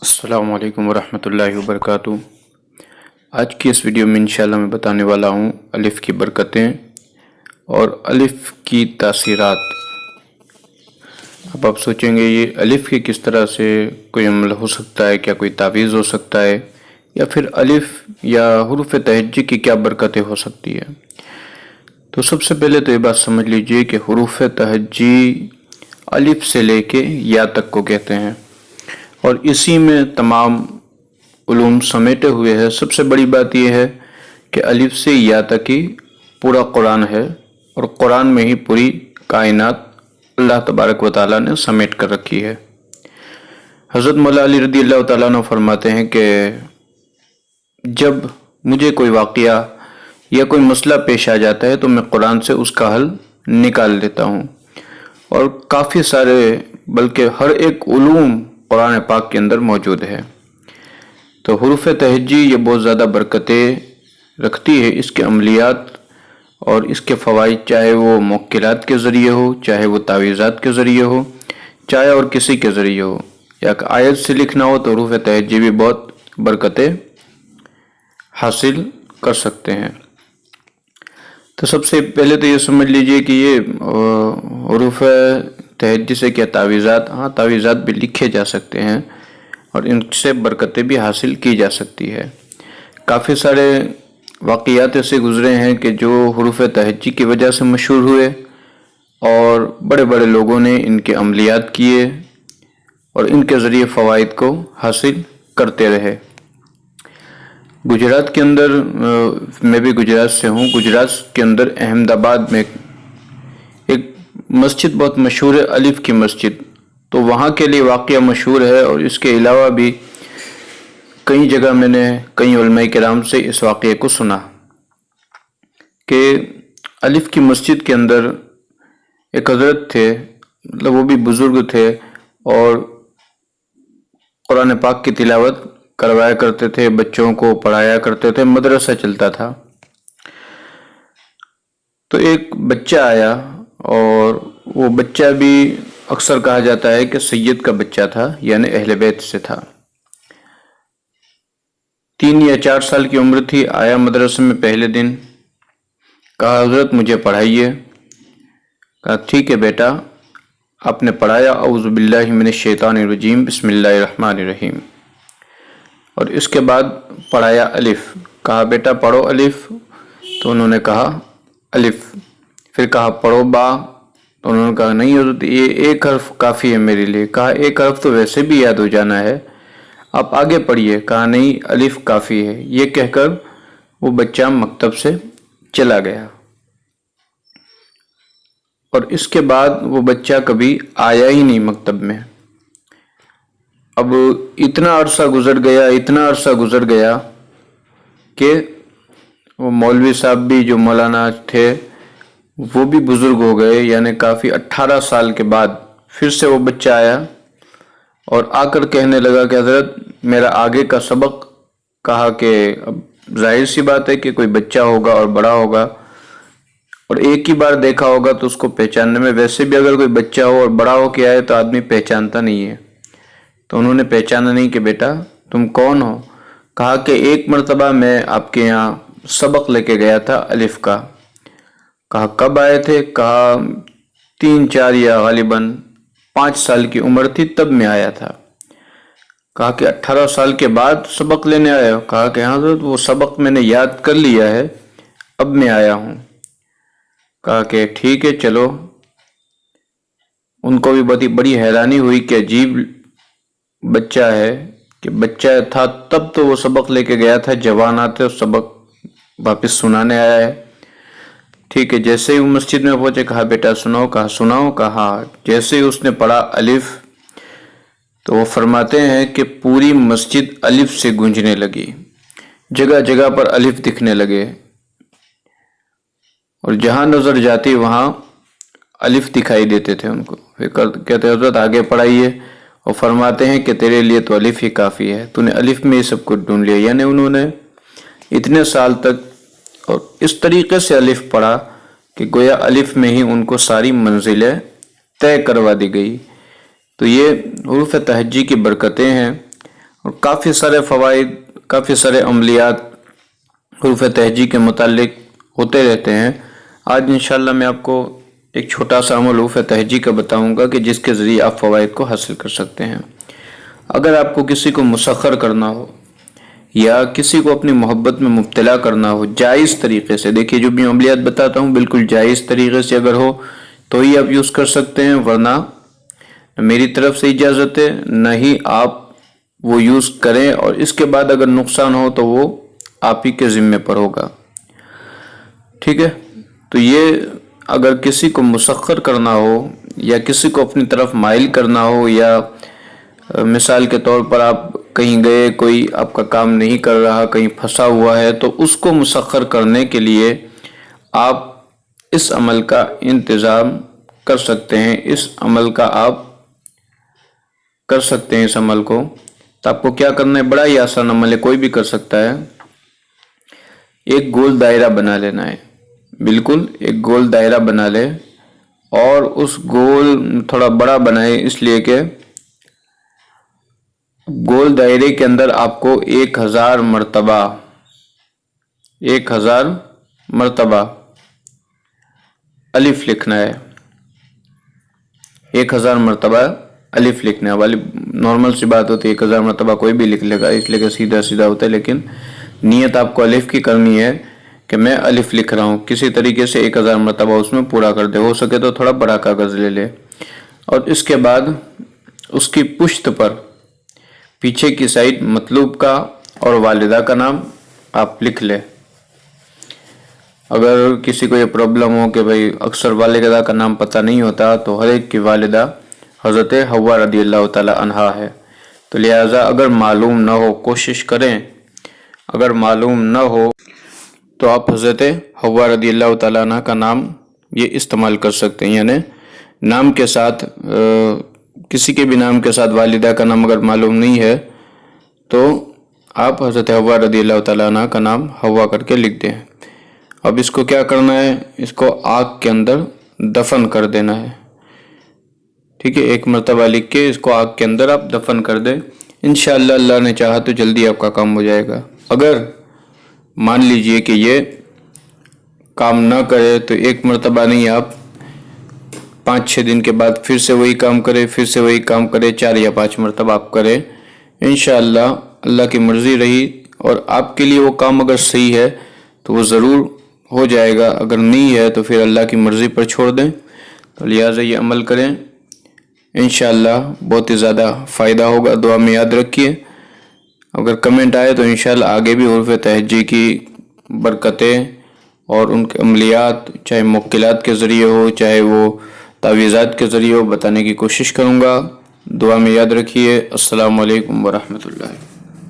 السلام علیکم ورحمۃ اللہ وبرکاتہ۔ آج کی اس ویڈیو میں انشاءاللہ میں بتانے والا ہوں الف کی برکتیں اور الف کی تاثیرات۔ اب آپ سوچیں گے یہ الف کی کس طرح سے کوئی عمل ہو سکتا ہے، کیا کوئی تعویذ ہو سکتا ہے، یا پھر الف یا حروف تہجی کی کیا برکتیں ہو سکتی ہے۔ تو سب سے پہلے تو یہ بات سمجھ لیجئے کہ حروف تہجی الف سے لے کے یا تک کو کہتے ہیں، اور اسی میں تمام علوم سمیٹے ہوئے ہیں۔ سب سے بڑی بات یہ ہے کہ الف سے یا تک ہی پورا قرآن ہے، اور قرآن میں ہی پوری کائنات اللہ تبارک و تعالیٰ نے سمیٹ کر رکھی ہے۔ حضرت مولا علی رضی اللہ تعالیٰ عنہ فرماتے ہیں کہ جب مجھے کوئی واقعہ یا کوئی مسئلہ پیش آ جاتا ہے تو میں قرآن سے اس کا حل نکال لیتا ہوں، اور کافی سارے بلکہ ہر ایک علوم قرآن پاک کے اندر موجود ہے۔ تو حروف تہجی یہ بہت زیادہ برکتیں رکھتی ہے۔ اس کے عملیات اور اس کے فوائد، چاہے وہ موکلات کے ذریعے ہو، چاہے وہ تعویذات کے ذریعے ہو، چاہے اور کسی کے ذریعے ہو، یا آیت سے لکھنا ہو تو حروف تہجی بھی بہت برکتیں حاصل کر سکتے ہیں۔ تو سب سے پہلے تو یہ سمجھ لیجئے کہ یہ حروف تہجی سے کیا تعویذات، تعویذات بھی لکھے جا سکتے ہیں اور ان سے برکتیں بھی حاصل کی جا سکتی ہے۔ کافی سارے واقعات ایسے گزرے ہیں کہ جو حروف تہجی کی وجہ سے مشہور ہوئے، اور بڑے بڑے لوگوں نے ان کے عملیات کیے اور ان کے ذریعے فوائد کو حاصل کرتے رہے۔ گجرات کے اندر، میں بھی گجرات سے ہوں، گجرات کے اندر احمد آباد میں ایک مسجد بہت مشہور ہے، الف کی مسجد۔ تو وہاں کے لیے واقعہ مشہور ہے، اور اس کے علاوہ بھی کئی جگہ میں نے کئی علماء کرام سے اس واقعے کو سنا کہ الف کی مسجد کے اندر ایک حضرت تھے، مطلب وہ بھی بزرگ تھے، اور قرآن پاک کی تلاوت کروایا کرتے تھے، بچوں کو پڑھایا کرتے تھے، مدرسہ چلتا تھا۔ تو ایک بچہ آیا، اور وہ بچہ بھی اکثر کہا جاتا ہے کہ سید کا بچہ تھا، یعنی اہل بیت سے تھا۔ 3 یا 4 سال کی عمر تھی۔ آیا مدرسے میں پہلے دن، کہا حضرت مجھے پڑھائیے۔ کہا ٹھیک ہے بیٹا۔ آپ نے پڑھایا اعوذ باللہ من الشیطان الرجیم بسم اللہ الرحمن الرحیم، اور اس کے بعد پڑھایا الف۔ کہا بیٹا پڑھو الف، تو انہوں نے کہا الف۔ پھر کہا پڑھو با، تو انہوں نے کہا نہیں حضرت یہ ایک حرف کافی ہے میرے لیے۔ کہا ایک حرف تو ویسے بھی یاد ہو جانا ہے، آپ آگے پڑھیے۔ کہا نہیں الف کافی ہے۔ یہ کہہ کر وہ بچہ مکتب سے چلا گیا، اور اس کے بعد وہ بچہ کبھی آیا ہی نہیں مکتب میں۔ اب اتنا عرصہ گزر گیا کہ وہ مولوی صاحب بھی جو مولانا تھے وہ بھی بزرگ ہو گئے، یعنی کافی 18 سال کے بعد پھر سے وہ بچہ آیا اور آ کر کہنے لگا کہ حضرت میرا آگے کا سبق۔ کہا کہ اب ظاہر سی بات ہے کہ کوئی بچہ ہوگا اور بڑا ہوگا، اور ایک ہی بار دیکھا ہوگا تو اس کو پہچاننے میں، ویسے بھی اگر کوئی بچہ ہو اور بڑا ہو کے آئے تو آدمی پہچانتا نہیں ہے۔ تو انہوں نے پہچانا نہیں کہ بیٹا تم کون ہو؟ کہا کہ ایک مرتبہ میں آپ کے یہاں سبق لے کے گیا تھا الف کا۔ کہا کب آئے تھے؟ کہا 3 4 یا غالباً 5 سال کی عمر تھی تب میں آیا تھا۔ کہا کہ 18 سال کے بعد سبق لینے آیا ہو؟ کہا کہ ہاں حضرت وہ سبق میں نے یاد کر لیا ہے، اب میں آیا ہوں۔ کہا کہ ٹھیک ہے چلو۔ ان کو بھی بڑی حیرانی ہوئی کہ عجیب بچہ ہے، کہ بچہ تھا تب تو وہ سبق لے کے گیا تھا، جوان آتے اور سبق واپس سنانے آیا ہے۔ ٹھیک ہے، جیسے ہی وہ مسجد میں پہنچے کہا بیٹا سناؤ۔ کہا سناؤ۔ کہا جیسے ہی اس نے پڑھا الف، تو وہ فرماتے ہیں کہ پوری مسجد الف سے گونجنے لگی، جگہ جگہ پر الف دکھنے لگے، اور جہاں نظر جاتی وہاں الف دکھائی دیتے تھے ان کو۔ پھر کہتے حضرت آگے پڑھائیے، اور فرماتے ہیں کہ تیرے لیے تو الف ہی کافی ہے، تو نے الف میں یہ سب کچھ ڈھونڈ لیا۔ یعنی انہوں نے اتنے سال تک اور اس طریقے سے الف پڑھا کہ گویا الف میں ہی ان کو ساری منزلیں طے کروا دی گئی۔ تو یہ حروف تہجی کی برکتیں ہیں، اور کافی سارے فوائد، کافی سارے عملیات حروف تہجی کے متعلق ہوتے رہتے ہیں۔ آج انشاءاللہ میں آپ کو ایک چھوٹا سا عمل حروف تہجی کا بتاؤں گا کہ جس کے ذریعے آپ فوائد کو حاصل کر سکتے ہیں۔ اگر آپ کو کسی کو مسخر کرنا ہو یا کسی کو اپنی محبت میں مبتلا کرنا ہو جائز طریقے سے، دیکھیے جو بھی عملیات بتاتا ہوں بالکل جائز طریقے سے اگر ہو تو ہی آپ یوز کر سکتے ہیں، ورنہ میری طرف سے اجازت ہے نہ ہی آپ وہ یوز کریں، اور اس کے بعد اگر نقصان ہو تو وہ آپ ہی کے ذمے پر ہوگا، ٹھیک ہے؟ تو یہ اگر کسی کو مسخر کرنا ہو یا کسی کو اپنی طرف مائل کرنا ہو، یا مثال کے طور پر آپ کہیں گئے، کوئی آپ کا کام نہیں کر رہا، کہیں پھنسا ہوا ہے، تو اس کو مسخر کرنے کے لیے آپ اس عمل کا انتظام کر سکتے ہیں، اس عمل کا آپ کر سکتے ہیں اس عمل کو۔ تو آپ کو کیا کرنا ہے، بڑا ہی آسان عمل ہے، کوئی بھی کر سکتا ہے۔ ایک گول دائرہ بنا لینا ہے، بالکل ایک گول دائرہ بنا لے، اور اس گول تھوڑا بڑا بنائے اس لیے کہ گول دائرے کے اندر آپ کو 1000 مرتبہ الف لکھنا ہے، 1000 مرتبہ الف لکھنا ہے۔ والی نارمل سی بات ہوتی ہے، 1000 مرتبہ کوئی بھی لکھ لے گا اس لیے کہ سیدھا سیدھا ہوتا ہے، لیکن نیت آپ کو الف کی کرنی ہے کہ میں الف لکھ رہا ہوں، کسی طریقے سے 1000 مرتبہ اس میں پورا کر دے، ہو سکے تو تھوڑا بڑا کاغذ لے لے، اور اس کے بعد اس کی پشت پر پیچھے کی سائڈ مطلوب کا اور والدہ کا نام آپ لکھ لیں۔ اگر کسی کو یہ پرابلم ہو کہ بھئی اکثر والدہ کا نام پتہ نہیں ہوتا، تو ہر ایک کی والدہ حضرت حوا رضی اللہ تعالی عنہا ہے، تو لہٰذا اگر معلوم نہ ہو کوشش کریں، اگر معلوم نہ ہو تو آپ حضرت حوا رضی اللہ تعالی عنہ کا نام یہ استعمال کر سکتے ہیں، یعنی نام کے ساتھ کسی کے بھی نام کے ساتھ والدہ کا نام اگر معلوم نہیں ہے تو آپ حضرت حوا رضی اللہ تعالی عنہ کا نام حوا کر کے لکھ دیں۔ اب اس کو کیا کرنا ہے، اس کو آگ کے اندر دفن کر دینا ہے، ٹھیک ہے؟ 1 مرتبہ لکھ کے اس کو آگ کے اندر آپ دفن کر دیں، انشاءاللہ اللہ نے چاہا تو جلدی آپ کا کام ہو جائے گا۔ اگر مان لیجئے کہ یہ کام نہ کرے تو 1 مرتبہ نہیں، آپ 5-6 دن کے بعد پھر سے وہی کام کرے، پھر سے وہی کام کرے، 4 یا 5 مرتبہ آپ کریں، انشاءاللہ اللہ کی مرضی رہی اور آپ کے لیے وہ کام اگر صحیح ہے تو وہ ضرور ہو جائے گا، اگر نہیں ہے تو پھر اللہ کی مرضی پر چھوڑ دیں۔ تو لہٰذا یہ عمل کریں، انشاءاللہ بہت ہی زیادہ فائدہ ہوگا، دعا میں یاد رکھیے۔ اگر کمنٹ آئے تو انشاءاللہ آگے بھی حروف تہجی کی برکتیں اور ان کے عملیات، چاہے موکلات کے ذریعے ہو چاہے وہ تعویذات کے ذریعے ہو، بتانے کی کوشش کروں گا۔ دعا میں یاد رکھیے۔ السلام علیکم ورحمۃ اللہ۔